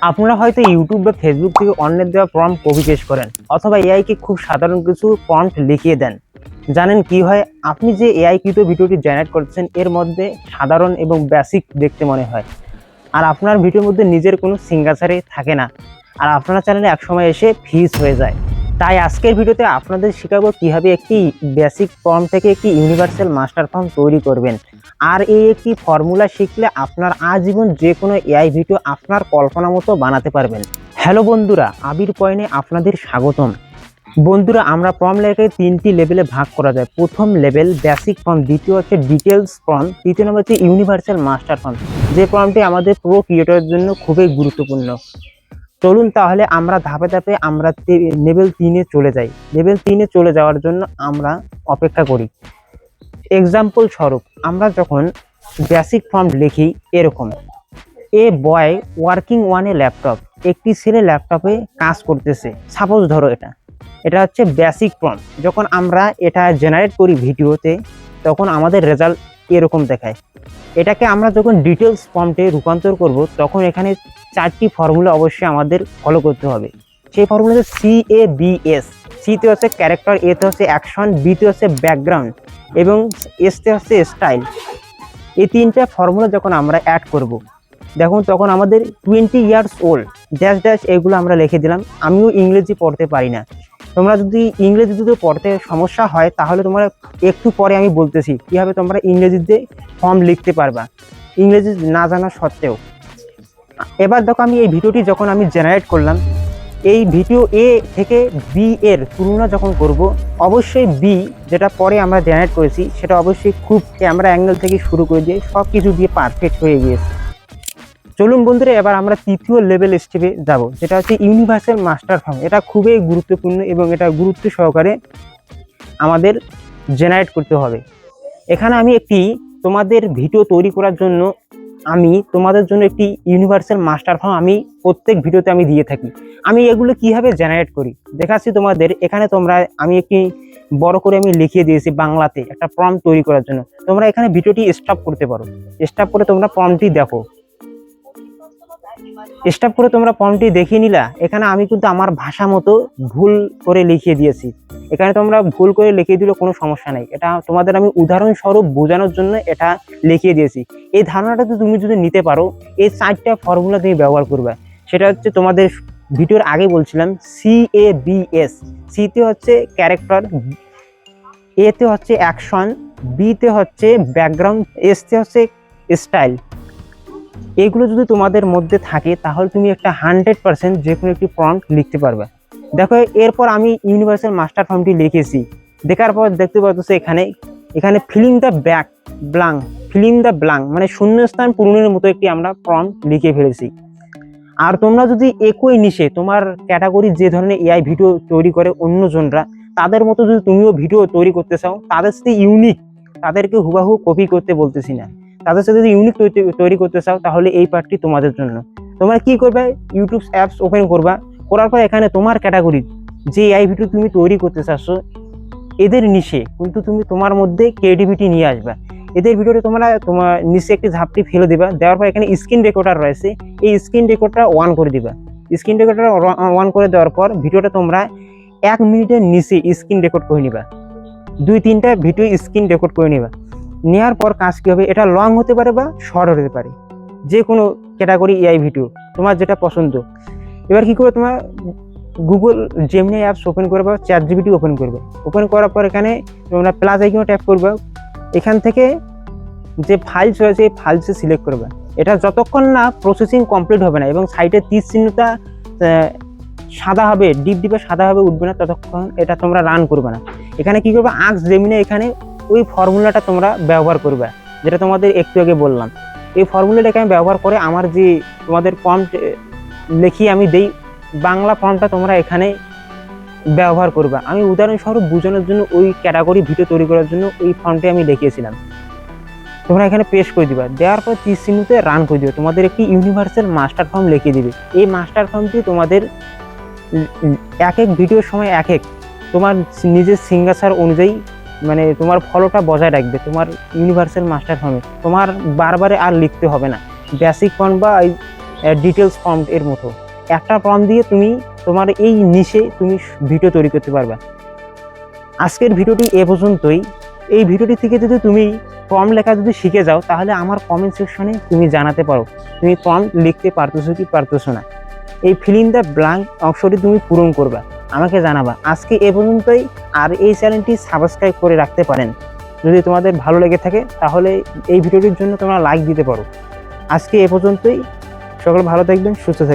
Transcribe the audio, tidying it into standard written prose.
আপনারা হয়তো ইউটিউব বা ফেসবুক থেকে অন্যের দেওয়া প্রম্পট কপি পেস্ট করেন অথবা এআইকে খুব সাধারণ কিছু প্রম্পট লিখিয়ে দেন। জানেন কি হয়? আপনি যে এআই কৃত ভিডিওটি জেনারেট করছেন এর মধ্যে সাধারণ এবং বেসিক দেখতে মনে হয়, আর আপনার ভিডিওর মধ্যে নিজের কোনো সিগনেচারই থাকে না, আর আপনার চ্যানেলে একসময় এসে ফিজ হয়ে যায়। তাই আজকের ভিডিওতে আপনাদের শেখাবো কীভাবে একটি বেসিক প্রম্পট থেকে একটি ইউনিভার্সাল মাস্টার প্রম্পট তৈরি করবেন। আর এই একটি ফর্মুলা শিখলে আপনার আজীবন যে কোনো এআই ভিডিও আপনার কল্পনা মতো বানাতে পারবেন। হ্যালো বন্ধুরা, আবির পয়েন্টে আপনাদের স্বাগতম। বন্ধুরা, আমরা প্রম্পট লেখাকে 3টি লেভেলে ভাগ করা যায়। প্রথম লেভেল বেসিক প্রম্পট, দ্বিতীয় হচ্ছে ডিটেলস প্রম্পট, তৃতীয় নম্বর হচ্ছে ইউনিভার্সাল মাস্টার প্রম্পট, যে প্রম্পটটি আমাদের প্রো ক্রিয়েটরের জন্য খুবই গুরুত্বপূর্ণ। চলুন তাহলে আমরা ধাপে ধাপে আমরা লেভেল 3-এ চলে যাই। লেভেল 3-এ চলে যাওয়ার জন্য আমরা অপেক্ষা করি। এক্সাম্পল স্বরূপ, আমরা যখন বেসিক প্রম্পট লিখি এরকম: এ বয় ওয়ার্কিং ওয়ান এ ল্যাপটপ, একটি ছেলে ল্যাপটপে কাজ করতেছে। সাপোজ ধরো এটা হচ্ছে বেসিক প্রম্পট। যখন আমরা এটা জেনারেট করি ভিডিওতে তখন আমাদের রেজাল্ট এরকম দেখায়। এটাকে আমরা যখন ডিটেলস প্রম্পটে রূপান্তর করব তখন এখানে 4টি ফর্মুলা অবশ্যই আমাদের ফলো করতে হবে। সেই ফর্মুলা হচ্ছে CABS। সিতে হচ্ছে ক্যারেক্টার, এতে হচ্ছে অ্যাকশন, বিতে হচ্ছে ব্যাকগ্রাউন্ড এবং এসতে হচ্ছে স্টাইল। এই 3টা ফর্মুলা যখন আমরা অ্যাড করব দেখুন তখন আমাদের 20 ইয়ার্স ওল্ড ড্যাশ ড্যাশ এগুলো আমরা লিখে দিলাম। আমিও ইংরেজি পড়তে পারি না, তোমরা যদি ইংরেজি পড়তে সমস্যা হয় তাহলে তোমরা একটু পরে আমি বলতেছি কীভাবে তোমরা ইংরেজিতে ফর্ম লিখতে পারবা ইংরেজি না জানা সত্ত্বেও। এবার দেখো, আমি এই ভিডিওটি যখন আমি জেনারেট করলাম, এই ভিডিও এ থেকে বি এর তুলনা যখন করব, অবশ্যই বি যেটা পরে আমরা জেনারেট করেছি সেটা অবশ্যই খুব ক্যামেরা অ্যাঙ্গেল থেকে শুরু করে দিয়ে সব কিছু দিয়ে পারফেক্ট হয়ে গিয়েছে। চলুন বন্ধুরা, এবার আমরা তৃতীয় লেভেল স্টেপে যাব, যেটা হচ্ছে ইউনিভার্সাল মাস্টার ফর্ম। এটা খুবই গুরুত্বপূর্ণ এবং এটা গুরুত্ব সহকারে আমাদের জেনারেট করতে হবে। এখানে আমি তোমাদের ভিডিও তৈরি করার জন্য তোমাদের জন্য একটি ইউনিভার্সাল মাস্টার ফর্ম আমি প্রত্যেক ভিডিওতে আমি দিয়ে থাকি। আমি এগুলো কিভাবে জেনারেট করি দেখাচ্ছি তোমাদের। এখানে আমি একটি বড় করে আমি লিখিয়ে দিয়েছি বাংলাতে একটা প্রম্পট তৈরি করার জন্য। তোমরা এখানে ভিডিওটি স্টপ করতে পারো, স্টপ করে তোমরা প্রম্পটটি দেখো। স্টপ করে তোমরা প্রম্পটটি দেখিয়ে নিলা। এখানে আমি কিন্তু আমার ভাষা মতো ভুল করে লিখিয়ে দিয়েছি। এখানে তোমরা ভুল করে লিখিয়ে দিলে কোনো সমস্যা নেই, এটা তোমাদের আমি উদাহরণস্বরূপ বোঝানোর জন্য এটা লিখিয়ে দিয়েছি। এই ধারণাটা তুমি যদি নিতে পারো, এই 4টা ফর্মুলা তুমি ব্যবহার করবে। সেটা হচ্ছে তোমাদের ভিডিওর আগে বলছিলাম CABS। সিতে হচ্ছে ক্যারেক্টার, এতে হচ্ছে অ্যাকশন, বিতে হচ্ছে ব্যাকগ্রাউন্ড, এসতে হচ্ছে স্টাইল। এগুলো যদি তোমাদের মধ্যে থাকে তাহলে তুমি একটা 100% যে কোনো একটি প্রম্পট লিখতে পারবে। দেখো, এরপর আমি ইউনিভার্সাল মাস্টার ফর্মটি লিখেছি। দেখার পর দেখতে পাচ্ছ এখানে ফিলিং দ্য ব্ল্যাঙ্ক মানে শূন্যস্থান পূরণের মতো একটি আমরা প্রম্পট লিখে ফেলেছি। আর তোমরা যদি একই নিশে তোমার ক্যাটাগরি যে ধরনের এআই ভিডিও তৈরি করে অন্যজনরা, তাদের মতো যদি তুমিও ভিডিও তৈরি করতে চাও, তাদের সাথে ইউনিক, তাদেরকে হুবাহু কপি করতে বলতেছি না, তাদের সাথে যদি ইউনিক তৈরি করতে চাও তাহলে এই পার্টটি তোমাদের জন্য। তোমরা কি করবে? ইউটিউব অ্যাপস ওপেন করবা, করার পর এখানে তোমার ক্যাটাগরি যে এআই ভিডিও তুমি তৈরি করতে চাচ্ছ এদের নিশে কিন্তু তুমি তোমার মধ্যে ক্রিয়েটিভিটি নিয়ে আসবে। এদের ভিডিওতে তোমার নিচে একটি ঝাপটি ফেলে দিবা, দেওয়ার পর এখানে স্ক্রিন রেকর্ডার রয়েছে, এই স্ক্রিন রেকর্ডটা অন করে দিবা। স্ক্রিন রেকর্ডার অন করে দেওয়ার পর ভিডিওটা তোমরা 1 মিনিটের নিচে স্ক্রিন রেকর্ড করে নিবা। 2-3টা ভিডিও স্ক্রিন রেকর্ড করে নিবা। নেওয়ার পর কাজ কী হবে, এটা লং হতে পারে বা শর্ট হতে পারে, যে কোনো ক্যাটাগরি এআই ভিডিও তোমার যেটা পছন্দ। এবার কি করে, তোমার গুগল জেমিনি অ্যাপস ওপেন করবে, ChatGPT ওপেন করবে। ওপেন করার পর এখানে তোমরা প্লাস আইকনে ট্যাপ করবে, এখান থেকে যে ফাইলস রয়েছে এই ফাইলসে সিলেক্ট করবে। এটা যতক্ষণ না প্রসেসিং কমপ্লিট হবে না এবং সাইডে তীর চিহ্নটা সাদা হবে, ডিপে সাদা হবে, উঠবে না, ততক্ষণ এটা তোমরা রান করবে না। এখানে কি করবে, আস্ক জেমিনি, এখানে ওই ফর্মুলাটা তোমরা ব্যবহার করবে যেটা তোমাদের একটু আগে বললাম। এই ফর্মুলাটাকে আমি ব্যবহার করে আমার যে তোমাদের প্রম্পট লিখিয়ে আমি দেই বাংলা ফর্মটা তোমরা এখানে ব্যবহার করবে। আমি উদাহরণস্বরূপ বোঝানোর জন্য ওই ক্যাটাগরি ভিডিও তৈরি করার জন্য ওই ফর্মটি আমি লিখিয়েছিলাম। তোমরা এখানে পেস্ট করে দিবা, দেওয়ার পর 30 মিনিটে রান করে দিবে, তোমাদের একটি ইউনিভার্সাল মাস্টার ফর্ম লিখিয়ে দিবে। এই মাস্টার ফর্মটি তোমাদের এক ভিডিওর সময় তোমার নিজের সিগনেচার অনুযায়ী মানে তোমার ফলোটা বজায় রাখবে তোমার ইউনিভার্সাল মাস্টার ফর্মে। তোমার বারবার আর লিখতে হবে না। বেসিক ফর্ম বা ডিটেলস প্রম্পট এর মতো। একটা প্রম্পট দিয়ে তুমি তোমার এই নিশে তুমি ভিডিও তৈরি করতে পারবে। আজকের ভিডিওটি এ পর্যন্তই। এই ভিডিওটি থেকে যদি তুমি প্রম্পট লেখা যদি শিখে যাও, তাহলে আমার কমেন্ট সেকশনে তুমি জানাতে পারো তুমি প্রম্পট লিখতে পারতেছো কি পারতেছো না। এই ফিল ইন দ্য ব্ল্যাঙ্ক অংশটি তুমি পূরণ করবা, আমাকে জানাবা। আজকে এ পর্যন্তই। আর এই চ্যানেলটি সাবস্ক্রাইব করে রাখতে পারেন। যদি তোমাদের ভালো লেগে থাকে তাহলে এই ভিডিওটির জন্য তোমরা লাইক দিতে পারো। আজকে এ পর্যন্তই। সকলে ভালো থাকবেন, সুস্থ থাকবেন।